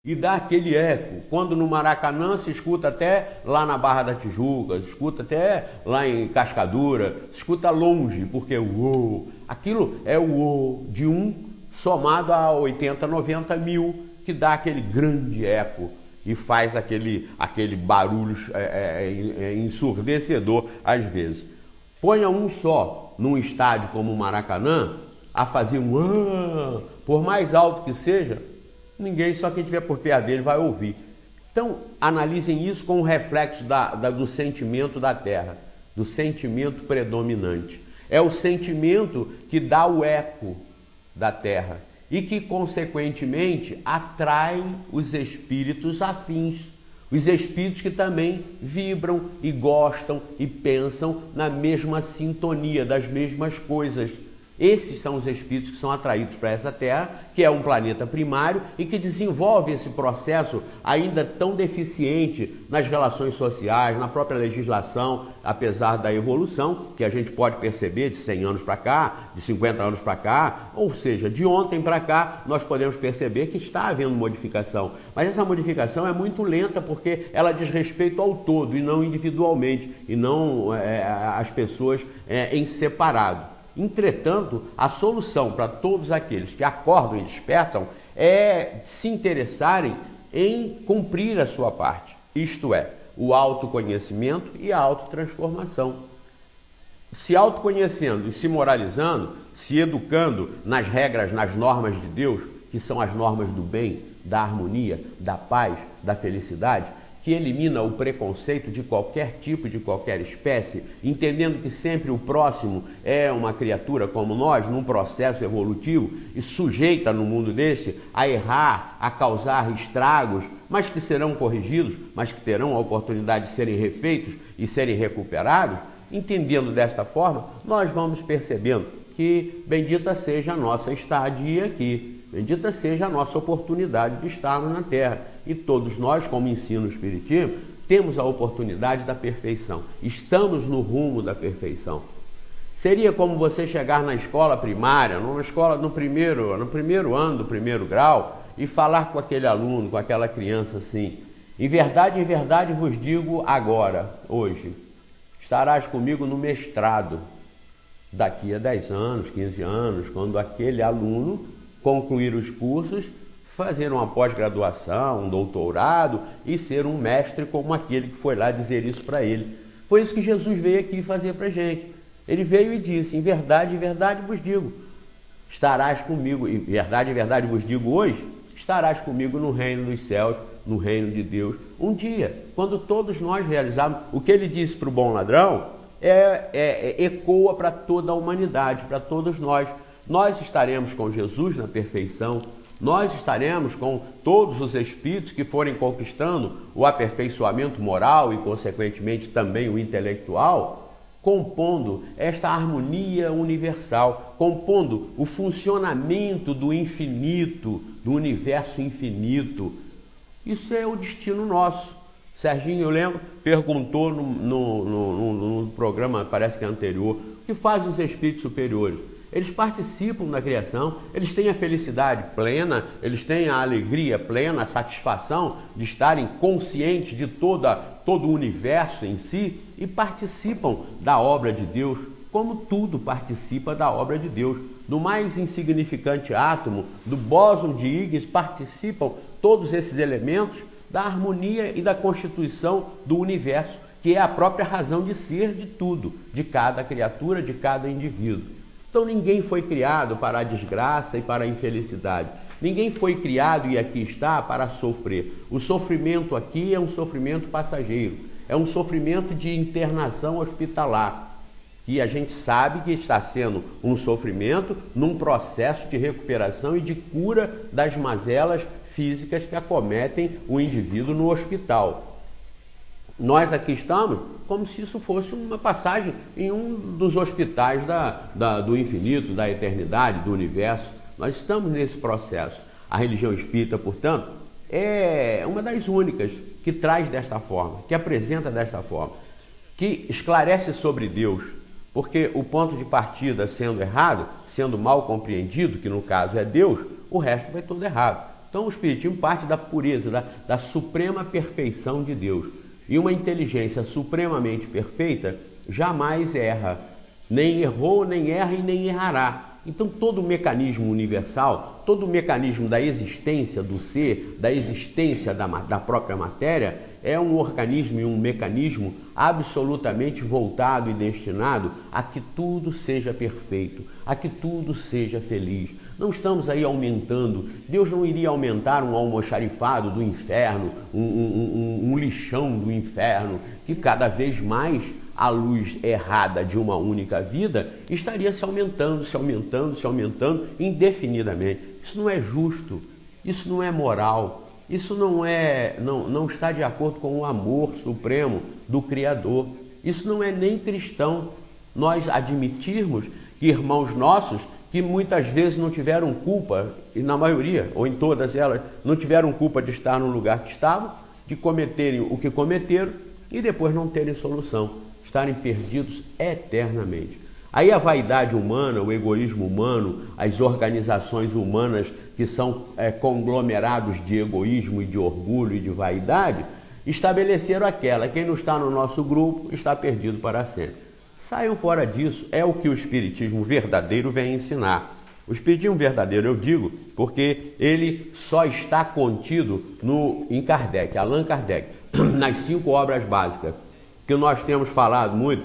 e dá aquele eco. Quando no Maracanã se escuta até lá na Barra da Tijuca, se escuta até lá em Cascadura, se escuta longe, porque uou, aquilo é o uou de um somado a 80, 90 mil, que dá aquele grande eco e faz aquele barulho ensurdecedor às vezes. Ponha um só num estádio como o Maracanã a fazer um por mais alto que seja, ninguém, só quem estiver por perto dele vai ouvir. Então, analisem isso com o reflexo do sentimento da terra, do sentimento predominante. É o sentimento que dá o eco da terra e que, consequentemente, atrai os espíritos afins. Os espíritos que também vibram e gostam e pensam na mesma sintonia, das mesmas coisas. Esses são os espíritos que são atraídos para essa Terra, que é um planeta primário e que desenvolve esse processo ainda tão deficiente nas relações sociais, na própria legislação, apesar da evolução que a gente pode perceber de 100 anos para cá, de 50 anos para cá, ou seja, de ontem para cá, nós podemos perceber que está havendo modificação. Mas essa modificação é muito lenta porque ela diz respeito ao todo e não individualmente, e não as pessoas em separado. Entretanto, a solução para todos aqueles que acordam e despertam é se interessarem em cumprir a sua parte, isto é, o autoconhecimento e a autotransformação. Se autoconhecendo e se moralizando, se educando nas regras, nas normas de Deus, que são as normas do bem, da harmonia, da paz, da felicidade, que elimina o preconceito de qualquer tipo, de qualquer espécie, entendendo que sempre o próximo é uma criatura como nós, num processo evolutivo e sujeita no mundo desse a errar, a causar estragos, mas que serão corrigidos, mas que terão a oportunidade de serem refeitos e serem recuperados. Entendendo desta forma, nós vamos percebendo que bendita seja a nossa estadia aqui, bendita seja a nossa oportunidade de estarmos na Terra. E todos nós, como ensina o Espiritismo, temos a oportunidade da perfeição. Estamos no rumo da perfeição. Seria como você chegar na escola primária, no primeiro ano do primeiro grau, e falar com aquele aluno, com aquela criança assim: em verdade vos digo agora, hoje, estarás comigo no mestrado. Daqui a 10 anos, 15 anos, quando aquele aluno concluir os cursos, fazer uma pós-graduação, um doutorado e ser um mestre como aquele que foi lá dizer isso para ele. Foi isso que Jesus veio aqui fazer para a gente. Ele veio e disse: em verdade vos digo, estarás comigo, em verdade vos digo hoje, estarás comigo no reino dos céus, no reino de Deus, um dia, quando todos nós realizarmos o que ele disse para o bom ladrão, ecoa para toda a humanidade, para todos nós. Nós estaremos com Jesus na perfeição, nós estaremos com todos os espíritos que forem conquistando o aperfeiçoamento moral e, consequentemente, também o intelectual, compondo esta harmonia universal, compondo o funcionamento do infinito, do universo infinito. Isso é o destino nosso. Serginho, eu lembro, perguntou no programa, parece que é anterior, o que fazem os espíritos superiores? Eles participam da criação, eles têm a felicidade plena, eles têm a alegria plena, a satisfação de estarem conscientes de todo o universo em si e participam da obra de Deus, como tudo participa da obra de Deus. Do mais insignificante átomo, do bóson de Higgs, participam todos esses elementos da harmonia e da constituição do universo, que é a própria razão de ser de tudo, de cada criatura, de cada indivíduo. Então ninguém foi criado para a desgraça e para a infelicidade. Ninguém foi criado e aqui está para sofrer. O sofrimento aqui é um sofrimento passageiro, é um sofrimento de internação hospitalar, que a gente sabe que está sendo um sofrimento num processo de recuperação e de cura das mazelas físicas que acometem o indivíduo no hospital. Nós aqui estamos como se isso fosse uma passagem em um dos hospitais do infinito, da eternidade, do universo. Nós estamos nesse processo. A religião espírita, portanto, é uma das únicas que traz desta forma, que apresenta desta forma, que esclarece sobre Deus, porque o ponto de partida sendo errado, sendo mal compreendido, que no caso é Deus, o resto vai todo errado. Então o Espiritismo parte da pureza, da suprema perfeição de Deus. E uma inteligência supremamente perfeita jamais erra. Nem errou, nem erra e nem errará. Então todo o mecanismo universal, todo o mecanismo da existência do ser, da existência da própria matéria, é um organismo e um mecanismo absolutamente voltado e destinado a que tudo seja perfeito, a que tudo seja feliz. Não estamos aí aumentando, Deus não iria aumentar um almoxarifado do inferno, um lixão do inferno, que cada vez mais a luz errada de uma única vida estaria se aumentando indefinidamente. Isso não é justo, isso não é moral, isso não está de acordo com o amor supremo do Criador. Isso não é nem cristão. Nós admitirmos que irmãos nossos que muitas vezes não tiveram culpa, e na maioria, ou em todas elas, não tiveram culpa de estar no lugar que estavam, de cometerem o que cometeram e depois não terem solução, estarem perdidos eternamente. Aí a vaidade humana, o egoísmo humano, as organizações humanas que são conglomerados de egoísmo e de orgulho e de vaidade, estabeleceram quem não está no nosso grupo está perdido para sempre. Saiam fora disso, é o que o Espiritismo verdadeiro vem ensinar. O Espiritismo verdadeiro, eu digo, porque ele só está contido em Kardec, Allan Kardec, nas 5 obras básicas, que nós temos falado muito,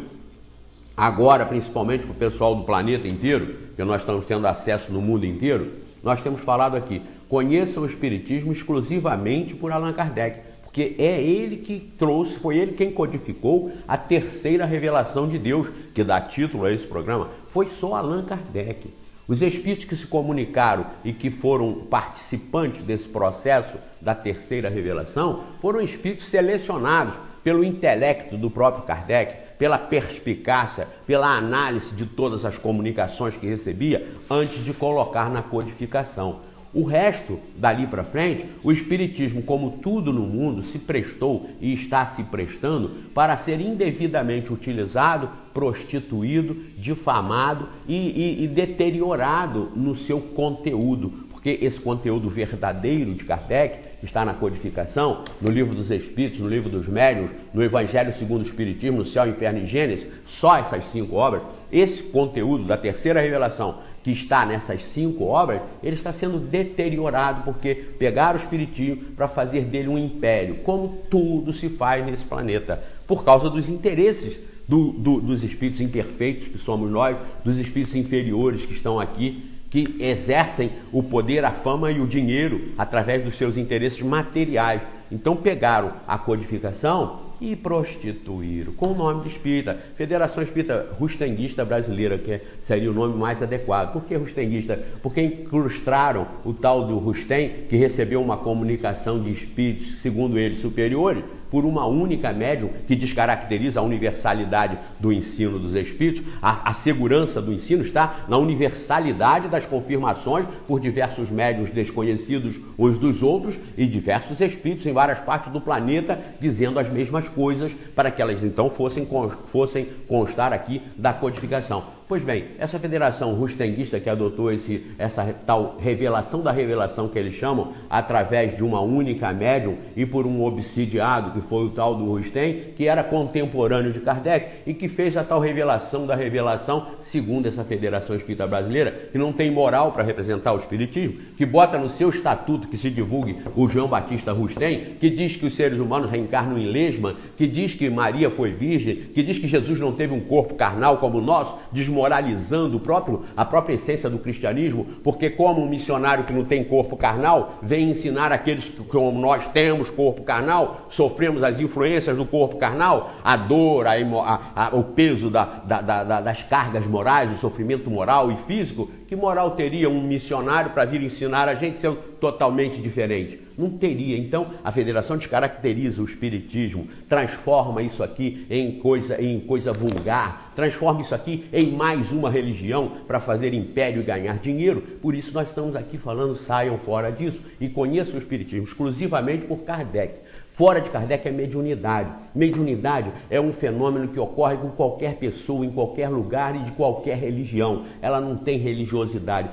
agora principalmente para o pessoal do planeta inteiro, que nós estamos tendo acesso no mundo inteiro, nós temos falado aqui, conheçam o Espiritismo exclusivamente por Allan Kardec, porque é ele que trouxe, foi ele quem codificou a terceira revelação de Deus, que dá título a esse programa, foi só Allan Kardec. Os espíritos que se comunicaram e que foram participantes desse processo da terceira revelação foram espíritos selecionados pelo intelecto do próprio Kardec, pela perspicácia, pela análise de todas as comunicações que recebia antes de colocar na codificação. O resto, dali para frente, o Espiritismo, como tudo no mundo, se prestou e está se prestando para ser indevidamente utilizado, prostituído, difamado e deteriorado no seu conteúdo. Porque esse conteúdo verdadeiro de Kardec, que está na codificação, no Livro dos Espíritos, no Livro dos Médiuns, no Evangelho segundo o Espiritismo, no Céu, Inferno e Gênesis, só essas 5 obras, esse conteúdo da terceira revelação, que está nessas 5 obras, ele está sendo deteriorado porque pegaram o Espiritismo para fazer dele um império, como tudo se faz nesse planeta, por causa dos interesses dos espíritos imperfeitos que somos nós, dos espíritos inferiores que estão aqui, que exercem o poder, a fama e o dinheiro através dos seus interesses materiais. Então pegaram a codificação e prostituíram com o nome de espírita, Federação Espírita Rustenguista Brasileira, que seria o nome mais adequado. Por que rustenguista? Porque incrustaram o tal do Rusten, que recebeu uma comunicação de espíritos, segundo eles, superiores, por uma única médium que descaracteriza a universalidade do ensino dos espíritos. A segurança do ensino está na universalidade das confirmações por diversos médiuns desconhecidos uns dos outros e diversos espíritos em várias partes do planeta dizendo as mesmas coisas para que elas então fossem constar aqui da codificação. Pois bem, essa federação rustenguista que adotou essa tal revelação da revelação que eles chamam, através de uma única médium e por um obsidiado, que foi o tal do Rusten, que era contemporâneo de Kardec e que fez a tal revelação da revelação, segundo essa Federação Espírita Brasileira, que não tem moral para representar o Espiritismo, que bota no seu estatuto que se divulgue o João Batista Rusten, que diz que os seres humanos reencarnam em lesma, que diz que Maria foi virgem, que diz que Jesus não teve um corpo carnal como o nosso, desmoralizando a própria essência do cristianismo, porque como um missionário que não tem corpo carnal, vem ensinar aqueles que, como nós temos corpo carnal, sofremos as influências do corpo carnal, a dor, o peso das cargas morais, o sofrimento moral e físico. Que moral teria um missionário para vir ensinar a gente ser totalmente diferente? Não teria. Então, a federação descaracteriza o espiritismo, transforma isso aqui em coisa vulgar, transforma isso aqui em mais uma religião para fazer império e ganhar dinheiro. Por isso nós estamos aqui falando, saiam fora disso e conheçam o espiritismo exclusivamente por Kardec. Fora de Kardec é mediunidade. Mediunidade é um fenômeno que ocorre com qualquer pessoa, em qualquer lugar e de qualquer religião. Ela não tem religiosidade.